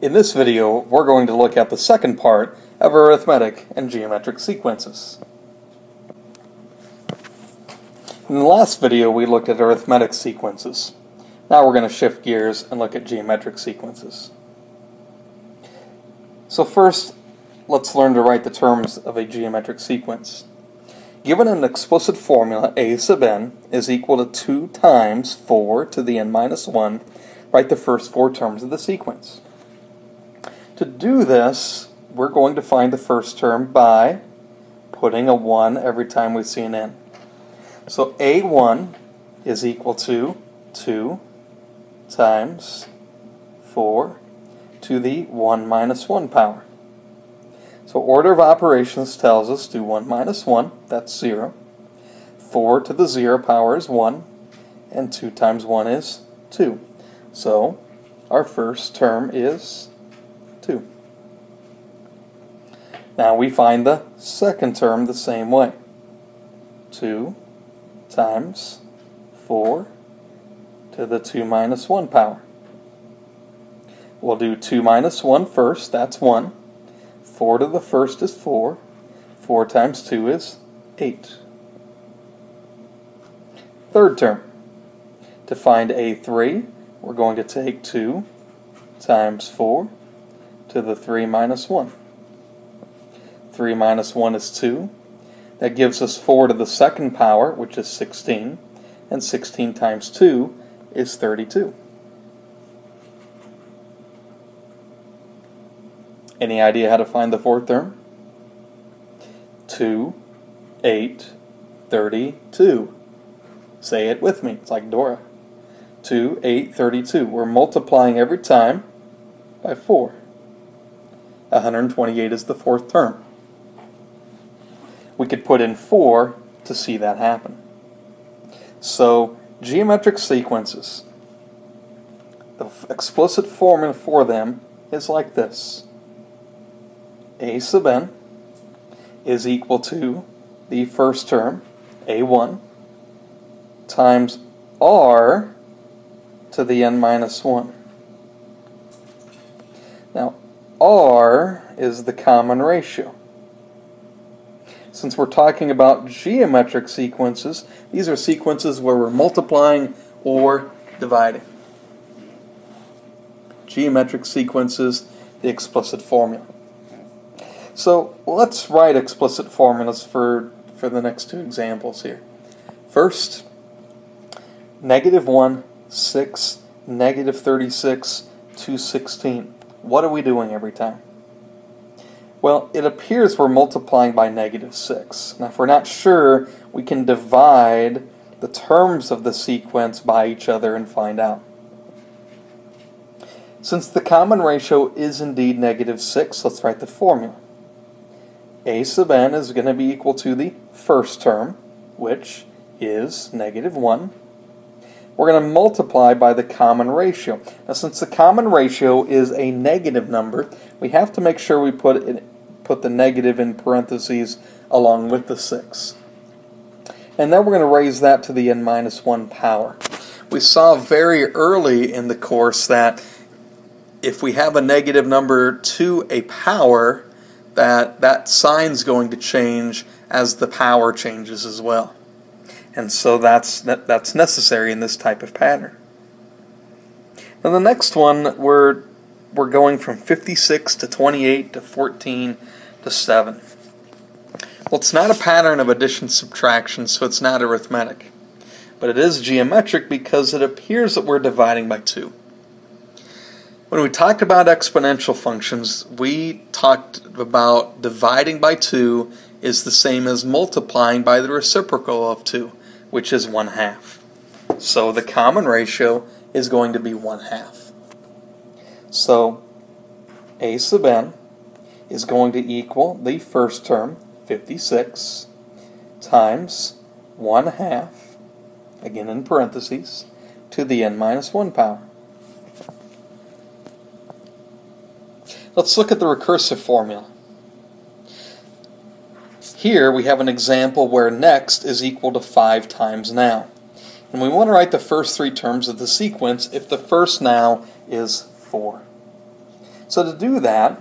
In this video, we're going to look at the second part of arithmetic and geometric sequences. In the last video, we looked at arithmetic sequences. Now we're going to shift gears and look at geometric sequences. So first, let's learn to write the terms of a geometric sequence. Given an explicit formula, a sub n is equal to 2 times 4 to the n minus 1, write the first 4 terms of the sequence. To do this, we're going to find the first term by putting a 1 every time we see an n. So a1 is equal to 2 times 4 to the 1 minus 1 power. So order of operations tells us do 1 minus 1, that's 0. 4 to the 0 power is 1, and 2 times 1 is 2. So our first term is 2. Now we find the second term the same way. 2 times 4 to the 2 minus 1 power. We'll do 2 minus 1 first, that's 1. 4 to the first is 4. 4 times 2 is 8. Third term. To find a3, we're going to take 2 times 4 to the 3 minus 1. 3 minus 1 is 2. That gives us 4 to the second power, which is 16. And 16 times 2 is 32. Any idea how to find the fourth term? 2, 8, 32. Say it with me. It's like Dora. 2, 8, 32. We're multiplying every time by 4. 128 is the fourth term. We could put in 4 to see that happen. So, geometric sequences. The explicit formula for them is like this. A sub n is equal to the first term, a1, times r to the n minus 1. Now, r is the common ratio. Since we're talking about geometric sequences, these are sequences where we're multiplying or dividing. Geometric sequences, the explicit formula. So let's write explicit formulas for the next two examples here. First, -1, 6, -36, 216. What are we doing every time? Well, it appears we're multiplying by -6. Now, if we're not sure, we can divide the terms of the sequence by each other and find out. Since the common ratio is indeed -6, let's write the formula. A sub n is going to be equal to the first term, which is -1. We're going to multiply by the common ratio. Now, since the common ratio is a negative number, we have to make sure we put the negative in parentheses along with the 6. And then we're going to raise that to the n minus 1 power. We saw very early in the course that if we have a negative number to a power, that sign's going to change as the power changes as well. And so that's necessary in this type of pattern. Now the next one, we're going from 56 to 28 to 14 to 7. Well, it's not a pattern of addition subtraction, so it's not arithmetic. But it is geometric because it appears that we're dividing by 2. When we talked about exponential functions, we talked about dividing by 2 is the same as multiplying by the reciprocal of 2, which is 1/2. So the common ratio is going to be 1/2. So a sub n is going to equal the first term, 56, times 1/2, again in parentheses, to the n minus 1 power. Let's look at the recursive formula. Here we have an example where next is equal to 5 times now. And we want to write the first 3 terms of the sequence if the first now is 4. So to do that,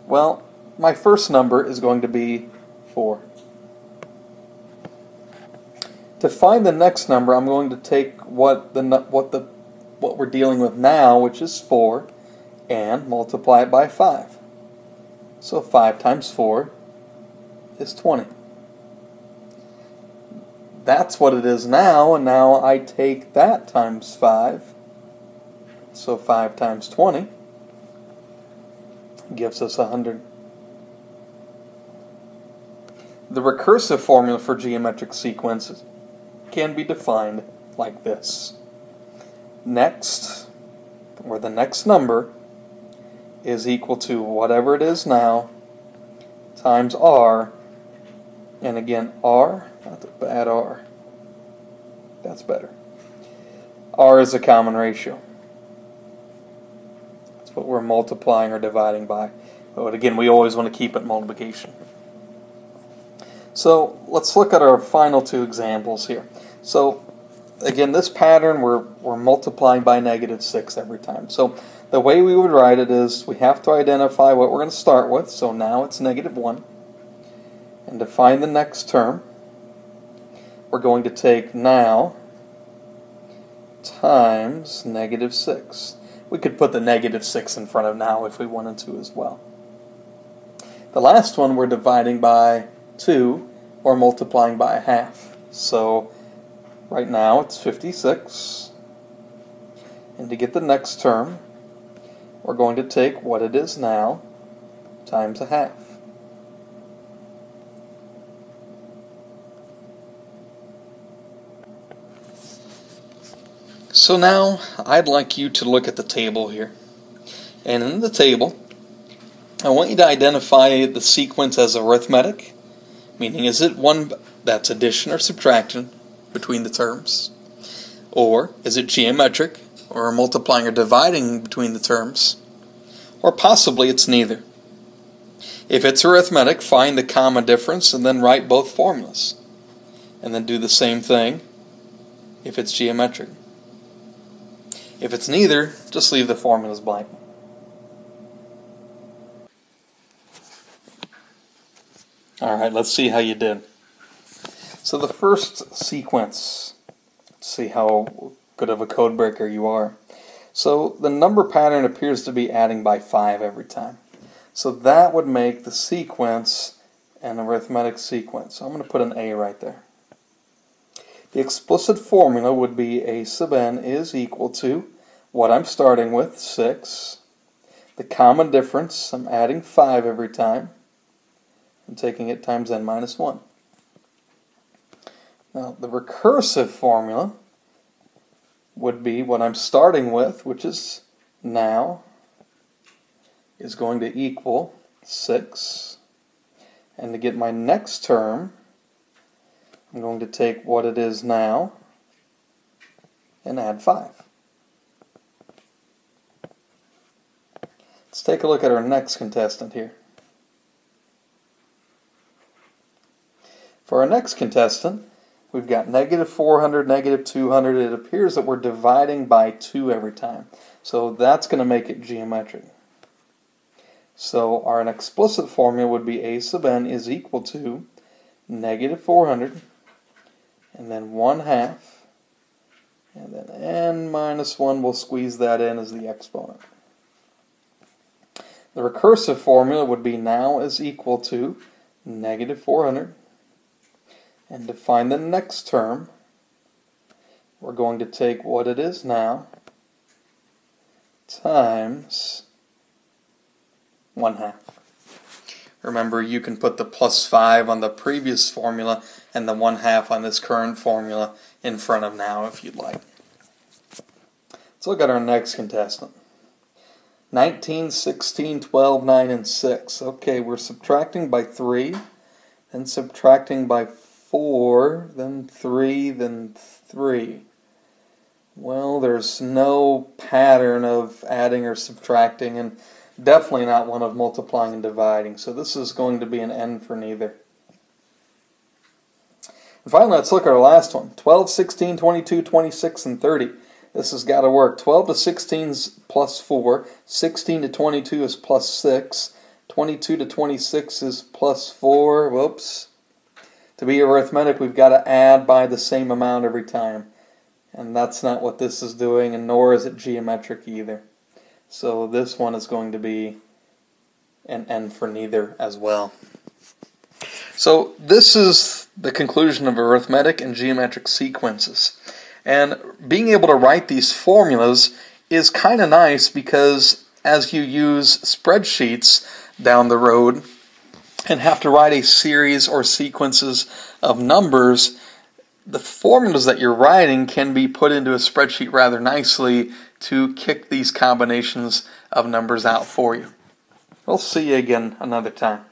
well, my first number is going to be 4. To find the next number, I'm going to take what we're dealing with now, which is 4, and multiply it by 5. So 5 times 4 is 20. That's what it is now, and now I take that times 5. So 5 times 20 gives us 100. The recursive formula for geometric sequences can be defined like this. Next, or the next number, is equal to whatever it is now times r, and again r, not the bad r, that's better. R is a common ratio. That's what we're multiplying or dividing by. But again, we always want to keep it multiplication. So let's look at our final 2 examples here. So again, this pattern we're multiplying by -6 every time. So the way we would write it is we have to identify what we're going to start with. So now it's -1. And to find the next term, we're going to take now times -6. We could put the -6 in front of now if we wanted to as well. The last one we're dividing by 2 or multiplying by 1/2. So right now it's 56. And to get the next term, we're going to take what it is now times 1/2. So now I'd like you to look at the table here. And in the table, I want you to identify the sequence as arithmetic, meaning is it one that's addition or subtraction between the terms? Or is it geometric, or multiplying or dividing between the terms? Or possibly it's neither. If it's arithmetic, find the common difference and then write both formulas. And then do the same thing if it's geometric. If it's neither, just leave the formulas blank. Alright, let's see how you did. So the first sequence, let's see how good of a code breaker you are. So the number pattern appears to be adding by 5 every time. So that would make the sequence an arithmetic sequence. So I'm going to put an A right there. The explicit formula would be A sub n is equal to what I'm starting with, 6. The common difference, I'm adding 5 every time. I'm taking it times n minus 1. Now the recursive formula would be what I'm starting with, which is now, is going to equal 6. And to get my next term, I'm going to take what it is now and add 5. Let's take a look at our next contestant here. For our next contestant, we've got -400, -200. It appears that we're dividing by 2 every time. So that's going to make it geometric. So our explicit formula would be A sub n is equal to -400, and then 1/2, and then n minus 1, we'll squeeze that in as the exponent. The recursive formula would be now is equal to -400, and to find the next term, we're going to take what it is now times 1/2. Remember, you can put the +5 on the previous formula and the 1/2 on this current formula in front of now if you'd like. Let's look at our next contestant. 19, 16, 12, 9, and 6. Okay, we're subtracting by 3, then subtracting by 4, then 3, then 3. Well, there's no pattern of adding or subtracting, and definitely not one of multiplying and dividing. So this is going to be an n for neither. And finally, let's look at our last one. 12, 16, 22, 26, and 30. This has got to work. 12 to 16 is plus 4. 16 to 22 is plus 6. 22 to 26 is plus 4. Whoops. To be arithmetic, we've got to add by the same amount every time. And that's not what this is doing, and nor is it geometric either. So this one is going to be an N for neither as well. So this is the conclusion of arithmetic and geometric sequences. And being able to write these formulas is kind of nice because as you use spreadsheets down the road and have to write a series or sequences of numbers, the formulas that you're writing can be put into a spreadsheet rather nicely to kick these combinations of numbers out for you. We'll see you again another time.